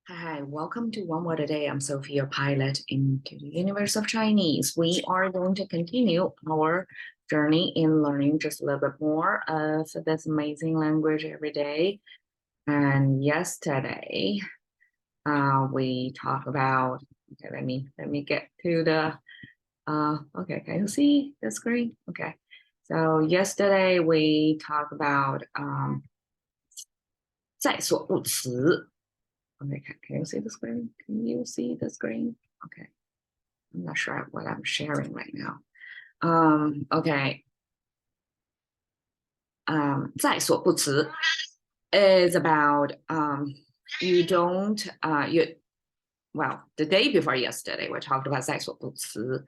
Hi, welcome to One Word a Day. I'm Sophie, your pilot into the universe of Chinese. We are going to continue our journey in learning just a little bit more of this amazing language every day. And yesterday, we talked about. Okay, let me get to the. Okay, can you see the screen? Okay, so yesterday we talked about 在所不辞. Okay, can you see the screen? Can you see the screen? Okay, I'm not sure what I'm sharing right now. Okay. 在所不辞 is about you don't well, the day before yesterday we talked about 在所不辞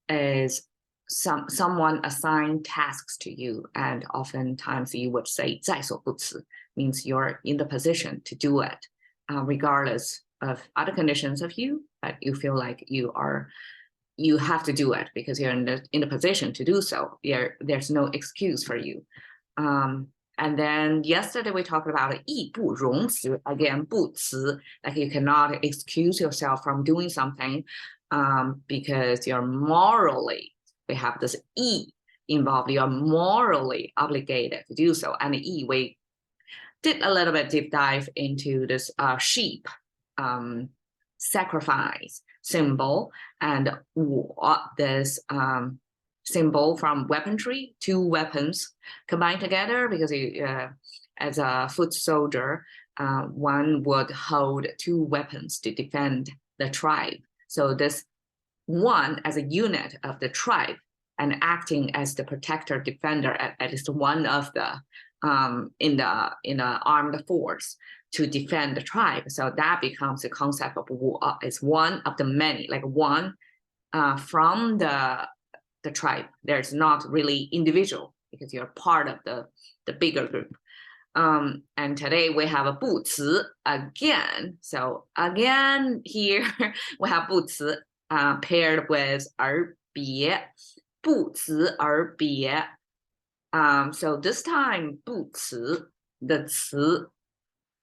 is someone assign tasks to you, and oftentimes you would say 在所不辞 means you're in the position to do it, regardless of other conditions of you, but you feel like you have to do it because you're in the position to do so. There's no excuse for you. And then yesterday we talked about 义不容辞, again, 不辞, like you cannot excuse yourself from doing something because you're morally, we have this 义 involved, you're morally obligated to do so. And 义, we did a little bit deep dive into this sheep sacrifice symbol, and this symbol from weaponry, two weapons combined together, because as a foot soldier, one would hold two weapons to defend the tribe. So this one as a unit of the tribe and acting as the protector defender at least one of the in the armed force to defend the tribe. So that becomes the concept of war. It's one of the many, like one from the tribe. There's not really individual because you're part of the bigger group. And today we have a 不辞 again. So again here we have 不辞 paired with 而别, 不辞而别. So this time 不辞 the 辞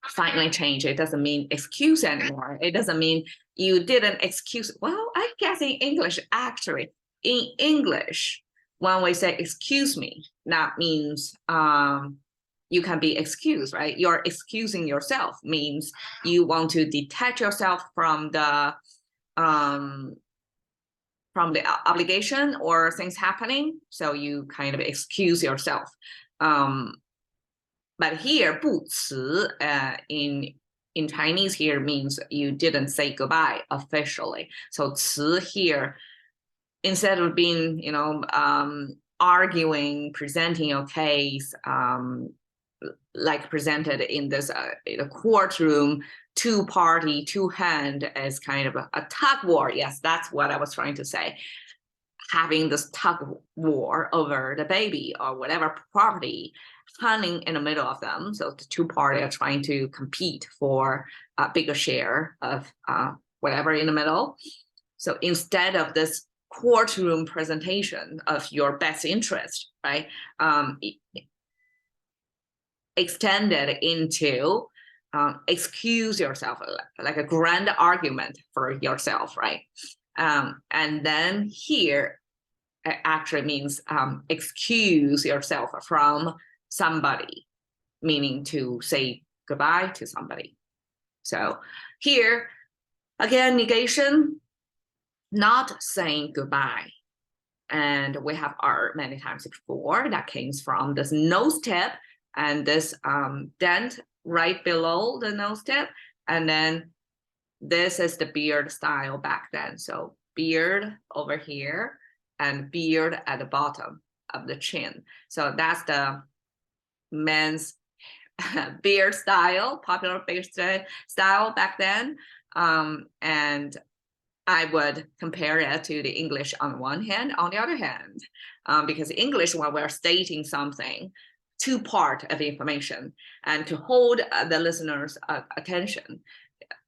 finally changed. It doesn't mean excuse anymore. It doesn't mean you didn't excuse. Well, I guess in English, actually, in English, when we say excuse me, that means you can be excused, right? You're excusing yourself means you want to detach yourself from the obligation or things happening, so you kind of excuse yourself. But here 不辞 in Chinese here means you didn't say goodbye officially. So 辞 here, instead of being arguing, presenting your case, like presented in this in a courtroom, two party, two hand, as kind of a tug war. Yes, that's what I was trying to say. Having this tug war over the baby or whatever property hanging in the middle of them. So the two parties are trying to compete for a bigger share of whatever in the middle. So instead of this courtroom presentation of your best interest, right, extended into excuse yourself, like a grand argument for yourself, right? And then here it actually means excuse yourself from somebody, meaning to say goodbye to somebody. So here, again, negation, not saying goodbye. And we have art many times before that came from this nose tip and this dent right below the nose tip. And then this is the beard style back then. So beard over here and beard at the bottom of the chin. So that's the men's beard style, popular beard style back then. And I would compare it to the English on one hand, on the other hand, because English, when we're stating something, two part of information, and to hold the listener's attention,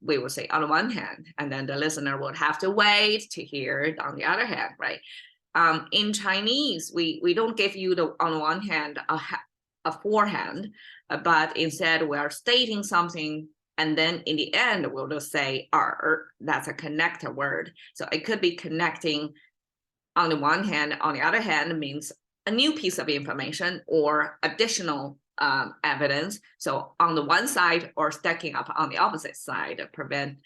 we would say on one hand, and then the listener would have to wait to hear it on the other hand, right? In Chinese, we don't give you the on one hand a forehand, but instead we are stating something And then in the end, we'll just say that's a connector word. So it could be connecting on the one hand, on the other hand means a new piece of information or additional evidence. So on the one side or stacking up on the opposite side, present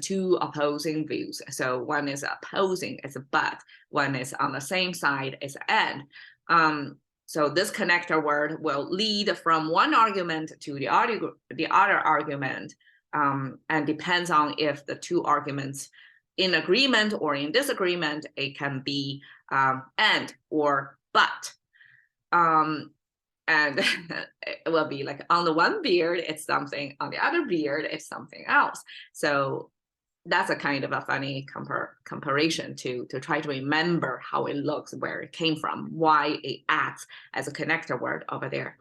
two opposing views. So one is opposing, it's a but, one is on the same side, it's and. So this connector word will lead from one argument to the other argument, and depends on if the two arguments in agreement or in disagreement, it can be and or but. And it will be like on the one beard, it's something, on the other beard, it's something else. So that's a kind of a funny comparison to try to remember how it looks, where it came from, why it acts as a connector word over there.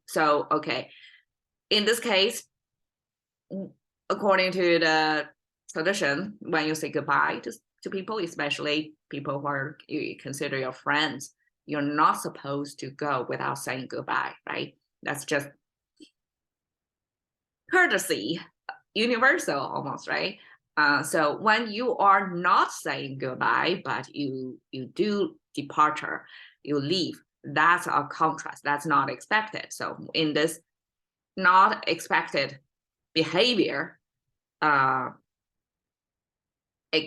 So, okay, in this case, according to the tradition, when you say goodbye to people, especially people who you consider your friends, you're not supposed to go without saying goodbye, right? That's just courtesy, universal almost, right? So when you are not saying goodbye, but you do departure, you leave, that's a contrast, that's not expected. So in this not expected behavior, it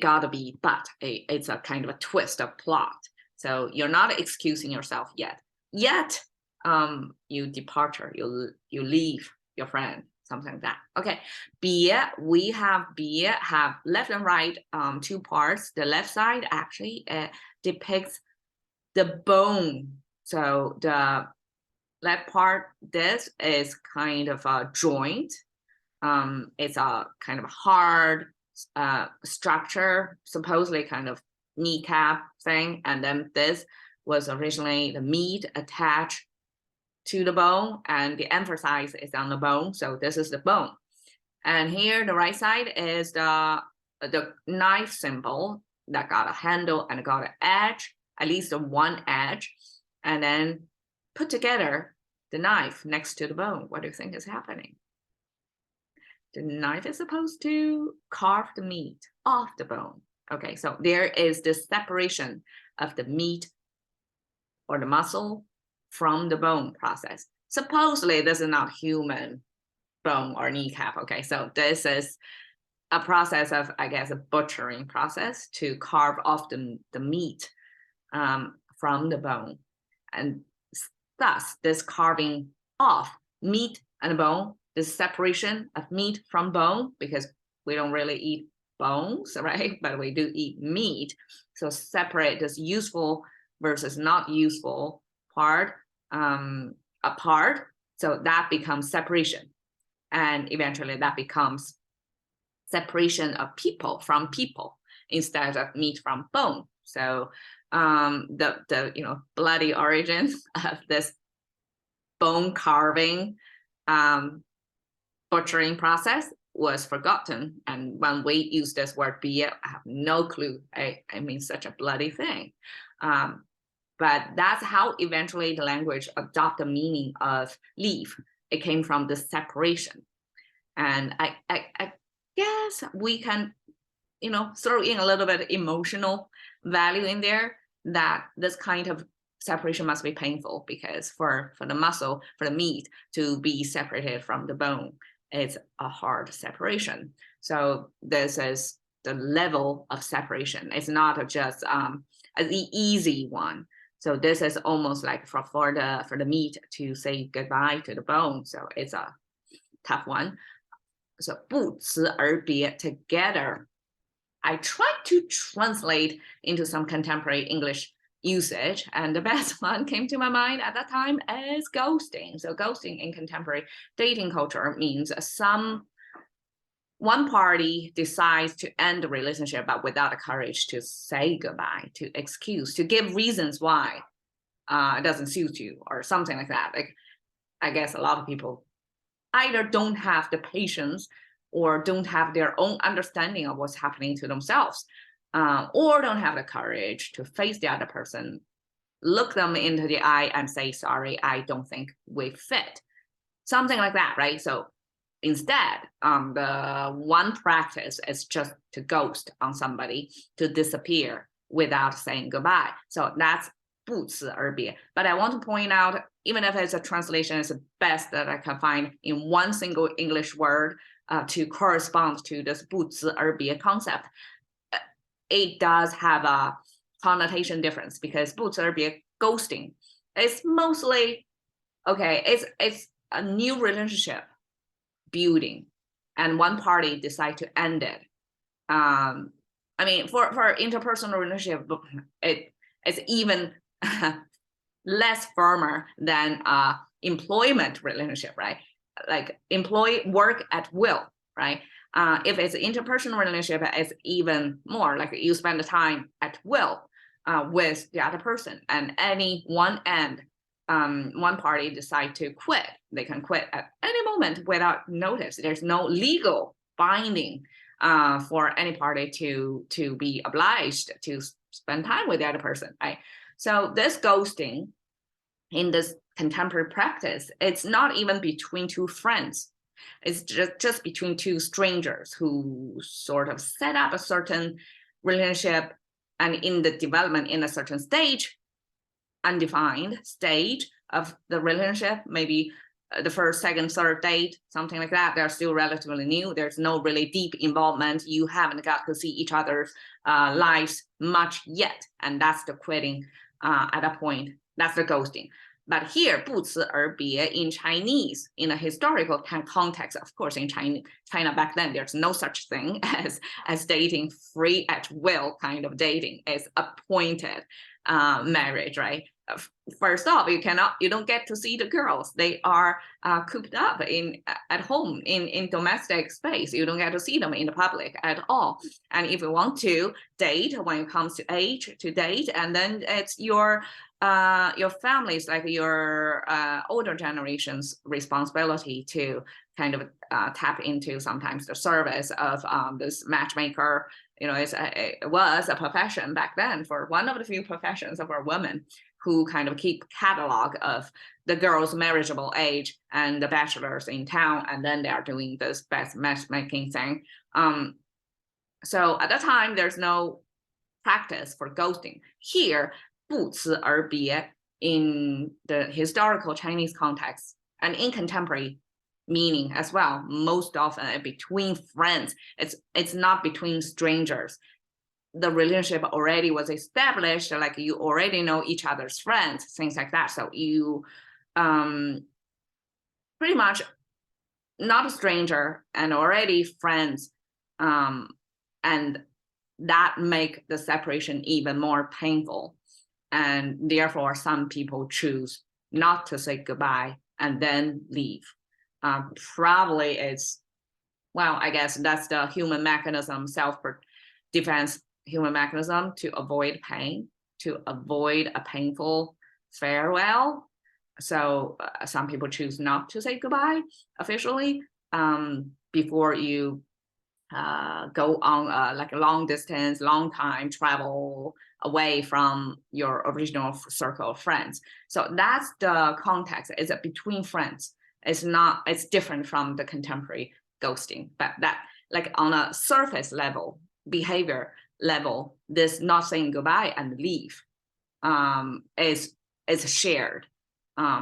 gotta be, but it's a kind of a twist of plot. So you're not excusing yourself yet. You departure, you leave your friend, something like that. Okay, 别, we have 别 have left and right, two parts. The left side actually depicts the bone. So the left part, this is kind of a joint. It's a kind of hard structure, supposedly kind of kneecap thing, and then this was originally the meat attached to the bone, and the emphasis is on the bone, so this is the bone. And here the right side is the knife symbol that got a handle and got an edge, at least one edge, and then put together the knife next to the bone. What do you think is happening? The knife is supposed to carve the meat off the bone. Okay, so there is this separation of the meat or the muscle from the bone process. Supposedly, this is not human bone or kneecap. Okay, so this is a process of, I guess, a butchering process to carve off the meat from the bone. And thus, this carving off meat and bone, this separation of meat from bone, because we don't really eat bones, right? But we do eat meat. So separate this useful versus not useful part apart. So that becomes separation. And eventually that becomes separation of people from people instead of meat from bone. So the bloody origin of this bone carving butchering process was forgotten. And when we use this word 别, I have no clue. I mean, such a bloody thing. But that's how eventually the language adopted the meaning of leave. It came from the separation. And I guess we can, throw in a little bit of emotional value in there, that this kind of separation must be painful, because for the muscle, for the meat to be separated from the bone, it's a hard separation. So this is the level of separation. It's not just an easy one. So this is almost like for the meat to say goodbye to the bone. So it's a tough one. So 不辞而别, together. I tried to translate into some contemporary English usage, and the best one came to my mind at that time is ghosting. So ghosting in contemporary dating culture means one party decides to end the relationship, but without the courage to say goodbye, to excuse, to give reasons why it doesn't suit you or something like that. Like, I guess a lot of people either don't have the patience or don't have their own understanding of what's happening to themselves, or don't have the courage to face the other person, look them into the eye and say, sorry, I don't think we fit. Something like that, right? So instead, the one practice is just to ghost on somebody, to disappear without saying goodbye. So that's 不辞而别. But I want to point out, even if it's a translation, it's the best that I can find in one single English word to correspond to this 不辞而别 concept. It does have a connotation difference because 不辞而别 ghosting is mostly, okay, it's a new relationship building and one party decide to end it. I mean, for interpersonal relationship, it's even less firmer than employment relationship, right? Like employee work at will, right? If it's an interpersonal relationship, it's even more like you spend the time at will with the other person, and any one end, one party decide to quit, they can quit at any moment without notice. There's no legal binding for any party to be obliged to spend time with the other person, right? So this ghosting in this contemporary practice, it's not even between two friends. It's just between two strangers who sort of set up a certain relationship, and in the development in a certain stage, undefined stage of the relationship, maybe the first, second, third date, something like that. They're still relatively new. There's no really deep involvement. You haven't got to see each other's lives much yet. And that's the quitting at that point. That's the ghosting. But here, 不辞而别 in Chinese, in a historical context, of course, in China back then, there's no such thing as dating free at will kind of dating. It's appointed marriage, right? First off, you don't get to see the girls. They are cooped up at home in domestic space. You don't get to see them in the public at all. And if you want to date, when it comes to age to date, and then it's your family's, like your older generation's responsibility to kind of tap into sometimes the service of this matchmaker. You know, it was a profession back then, for one of the few professions of a woman who kind of keep catalog of the girls' marriageable age and the bachelors in town, and then they are doing this best matchmaking thing. So at the time, there's no practice for ghosting. Here, 不辞而别 in the historical Chinese context and in contemporary meaning as well, most often between friends. It's not between strangers. The relationship already was established, like you already know each other's friends, things like that. So you pretty much not a stranger and already friends, and that make the separation even more painful. And therefore, some people choose not to say goodbye and then leave. Probably it's, well, I guess that's the human mechanism, self-defense human mechanism to avoid pain, to avoid a painful farewell. So some people choose not to say goodbye officially before you go on like a long distance, long time travel away from your original circle of friends. So that's the context. It's between friends. It's different from the contemporary ghosting, but that, like on a surface level, behavior level, this not saying goodbye and leave is shared.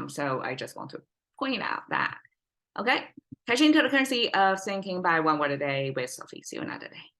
So I just want to point out that. Okay, catching to the currency of thinking by one word a day with Sophie. See you another day.